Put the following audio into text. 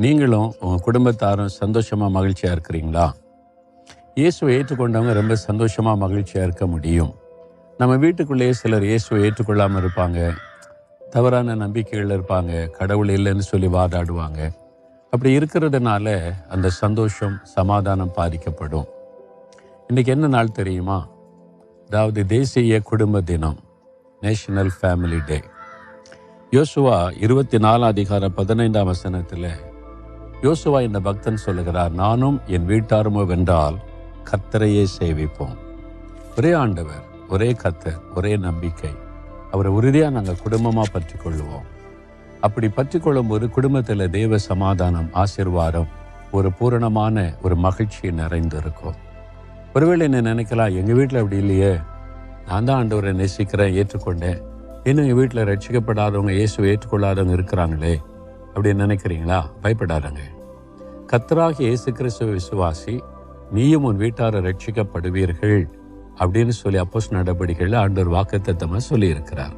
நீங்களும் உங்கள் குடும்பத்தாரும் சந்தோஷமாக மகிழ்ச்சியாக இருக்கிறீங்களா? இயேசுவை ஏற்றுக்கொண்டவங்க ரொம்ப சந்தோஷமாக மகிழ்ச்சியாக இருக்க முடியும். நம்ம வீட்டுக்குள்ளேயே சிலர் இயேசுவை ஏற்றுக்கொள்ளாமல் இருப்பாங்க, தவறான நம்பிக்கைகள் இருப்பாங்க, கடவுள் இல்லைன்னு சொல்லி வாதாடுவாங்க. அப்படி இருக்கிறதுனால அந்த சந்தோஷம், சமாதானம் பாதிக்கப்படும். இன்றைக்கி என்ன நாள் தெரியுமா? அதாவது தேசிய குடும்ப தினம், நேஷனல் ஃபேமிலி டே. யோசுவா 24:15 யோசுவா இந்த பக்தன் சொல்லுகிறார், நானும் என் வீட்டாருமோ வென்றால் கர்த்தரையே சேவிப்போம். ஒரே ஆண்டவர், ஒரே கர்த்தர், ஒரே நம்பிக்கை. அவரை உறுதியாக நாங்கள் குடும்பமாக பற்றி கொள்ளுவோம். அப்படி பற்றி கொள்ளும்போது குடும்பத்தில் தேவ சமாதானம், ஆசீர்வாதம், ஒரு பூரணமான ஒரு மகிழ்ச்சி நிறைந்து இருக்கும். ஒருவேளை என்ன நினைக்கலாம், எங்கள் வீட்டில் அப்படி இல்லையே, நான் தான் ஆண்டவரை நேசிக்கிறேன், ஏற்றுக்கொண்டேன், இன்னும் எங்கள் வீட்டில் ரட்சிக்கப்படாதவங்க, இயேசுவை ஏற்றுக்கொள்ளாதவங்க இருக்கிறாங்களே அப்படின்னு நினைக்கிறீங்களா? பயப்படாதங்க. கர்த்தராகிய இயேசு கிறிஸ்துவை விசுவாசி, நீயும் உன் வீட்டாரை ரட்சிக்கப்படுவீர்கள் அப்படின்னு சொல்லி அப்போஸ்தலர் நடபடிகளில் ஆண்டவர் வாக்குத்தத்தமாக சொல்லியிருக்கிறார்.